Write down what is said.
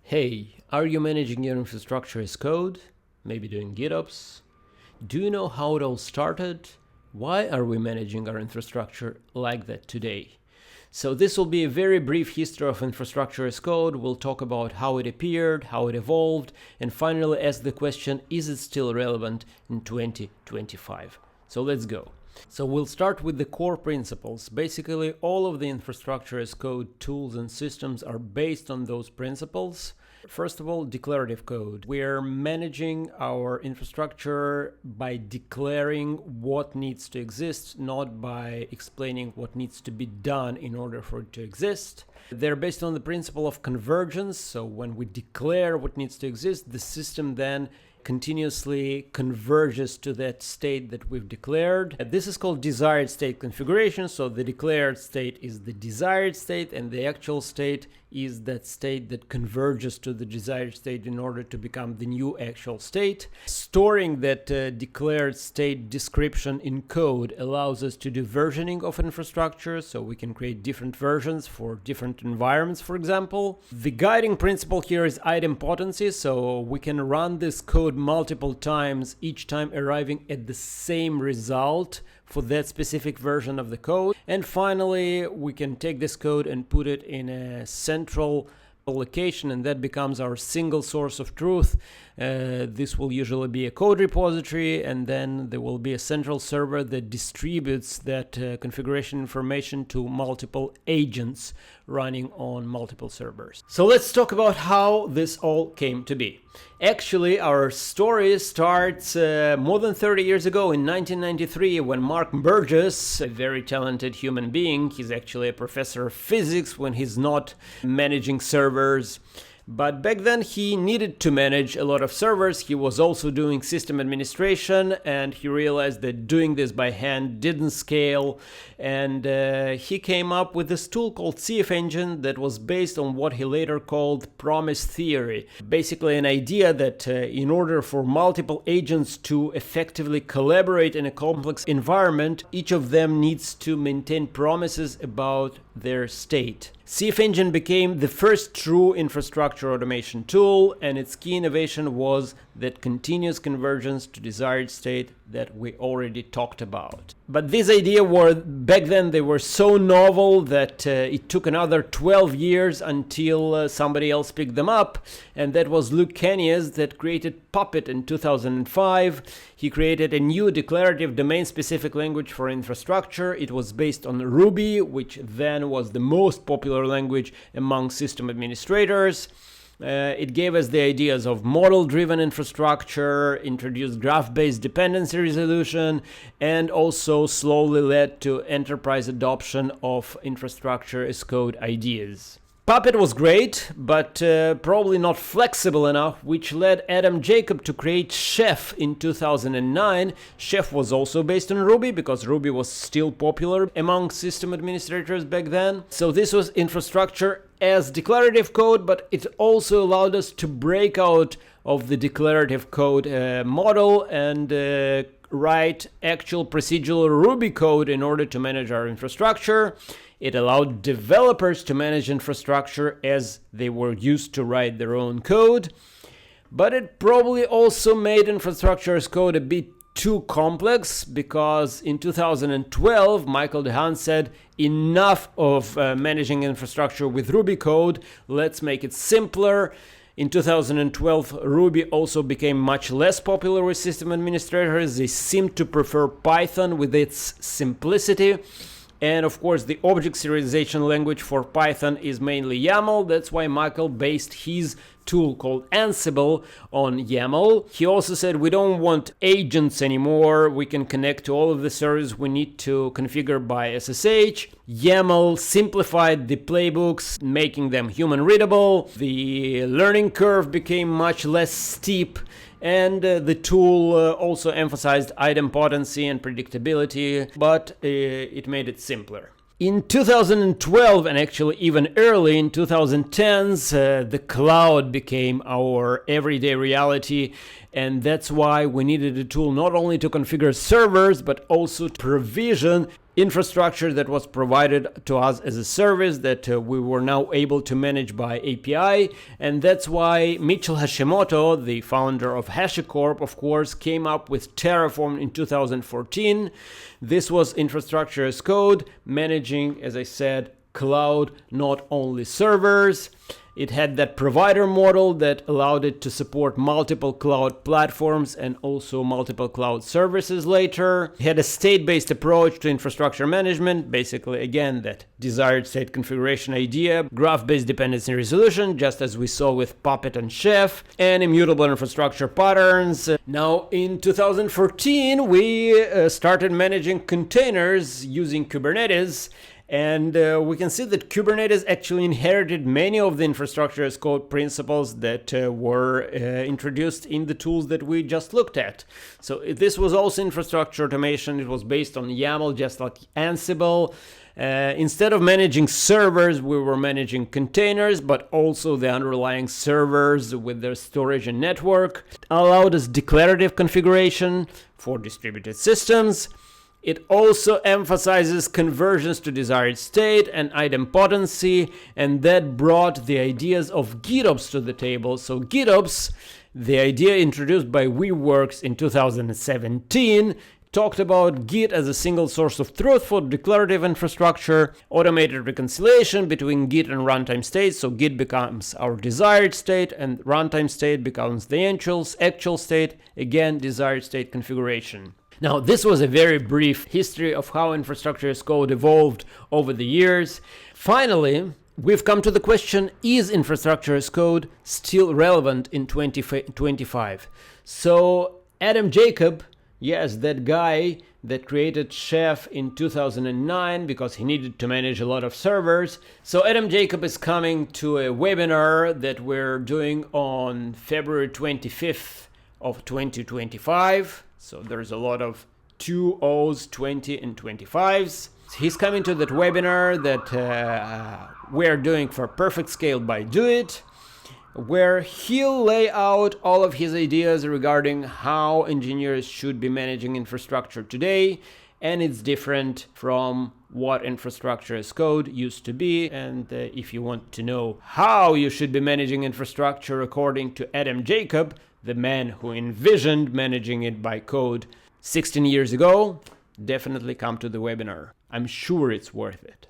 Hey, are you managing your infrastructure as code? Maybe doing GitOps? Do you know how it all started? Why are we managing our infrastructure like that today? So this will be a very brief history of infrastructure as code. We'll talk about how it appeared, how it evolved, and finally ask the question, is it still relevant in 2025? So let's go. So we'll start with the core principles. Basically, all of the infrastructure as code tools and systems are based on those principles. First of all, declarative code. We're managing our infrastructure by declaring what needs to exist, not by explaining what needs to be done in order for it to exist. They're based on the principle of convergence. So when we declare what needs to exist, the system then continuously converges to that state that we've declared. This is called desired state configuration. So the declared state is the desired state, and the actual state is that state that converges to the desired state in order to become the new actual state. Storing that declared state description in code allows us to do versioning of infrastructure, so we can create different versions for different environments, for example. The guiding principle here is idempotency, so we can run this code multiple times, each time arriving at the same result for that specific version of the code. And finally, we can take this code and put it in a central location, and that becomes our single source of truth. This will usually be a code repository, and then there will be a central server that distributes that configuration information to multiple agents running on multiple servers. So let's talk about how this all came to be. Actually, our story starts more than 30 years ago in 1993 when Mark Burgess, a very talented human being, he's actually a professor of physics when he's not managing servers. But back then he needed to manage a lot of servers. He was also doing system administration, and he realized that doing this by hand didn't scale. And he came up with this tool called CF Engine that was based on what he later called promise theory. Basically an idea that in order for multiple agents to effectively collaborate in a complex environment, each of them needs to maintain promises about their state. CF Engine became the first true infrastructure automation tool, and its key innovation was that continuous convergence to desired state that we already talked about. But these ideas were, back then, they were so novel that it took another 12 years until somebody else picked them up, and that was Luke Kanies that created Puppet in 2005. He created a new declarative domain-specific language for infrastructure. It was based on Ruby, which then was the most popular language among system administrators. It gave us the ideas of model-driven infrastructure, introduced graph-based dependency resolution, and also slowly led to enterprise adoption of infrastructure as code ideas. Puppet was great, but probably not flexible enough, which led Adam Jacob to create Chef in 2009. Chef was also based on Ruby because Ruby was still popular among system administrators back then. So this was infrastructure as declarative code, but it also allowed us to break out of the declarative code model and write actual procedural Ruby code in order to manage our infrastructure. It allowed developers to manage infrastructure as they were used to write their own code. But it probably also made infrastructure as code a bit too complex, because in 2012, Michael DeHaan said, enough of managing infrastructure with Ruby code, let's make it simpler. In 2012, Ruby also became much less popular with system administrators. They seemed to prefer Python with its simplicity. And of course, the object serialization language for Python is mainly YAML. That's why Michael based his tool called Ansible on YAML. He also said we don't want agents anymore. We can connect to all of the servers we need to configure by SSH. YAML simplified the playbooks, making them human readable. The learning curve became much less steep. And the tool also emphasized idempotency and predictability, but it made it simpler. In 2012, and actually even early in 2010s, the cloud became our everyday reality, and that's why we needed a tool not only to configure servers, but also to provision infrastructure that was provided to us as a service that we were now able to manage by API. And that's why Mitchell Hashimoto, the founder of HashiCorp, of course, came up with Terraform in 2014. This was infrastructure as code, managing, as I said, cloud, not only servers. It had that provider model that allowed it to support multiple cloud platforms and also multiple cloud services later. It had a state-based approach to infrastructure management, basically, again, that desired state configuration idea, graph-based dependency resolution, just as we saw with Puppet and Chef, and immutable infrastructure patterns. Now, in 2014, we started managing containers using Kubernetes. And we can see that Kubernetes actually inherited many of the infrastructure as code principles that were introduced in the tools that we just looked at. So this was also infrastructure automation. It was based on YAML, just like Ansible. Instead of managing servers, we were managing containers, but also the underlying servers with their storage and network. It allowed us declarative configuration for distributed systems. It also emphasizes conversions to desired state and idempotency, and that brought the ideas of GitOps to the table. So GitOps, the idea introduced by Weaveworks in 2017, talked about Git as a single source of truth for declarative infrastructure, automated reconciliation between Git and runtime states. So Git becomes our desired state and runtime state becomes the actual state, again, desired state configuration. Now, this was a very brief history of how infrastructure as code evolved over the years. Finally, we've come to the question, is infrastructure as code still relevant in 2025? So Adam Jacob, yes, that guy that created Chef in 2009 because he needed to manage a lot of servers. So Adam Jacob is coming to a webinar that we're doing on February 25th of 2025. So there's a lot of 20s, 20 and 25s. He's coming to that webinar that we're doing for Perfect Scale by Do-It, where he'll lay out all of his ideas regarding how engineers should be managing infrastructure today. And it's different from what infrastructure as code used to be. And if you want to know how you should be managing infrastructure according to Adam Jacob, the man who envisioned managing it by code 16 years ago, definitely come to the webinar. I'm sure it's worth it.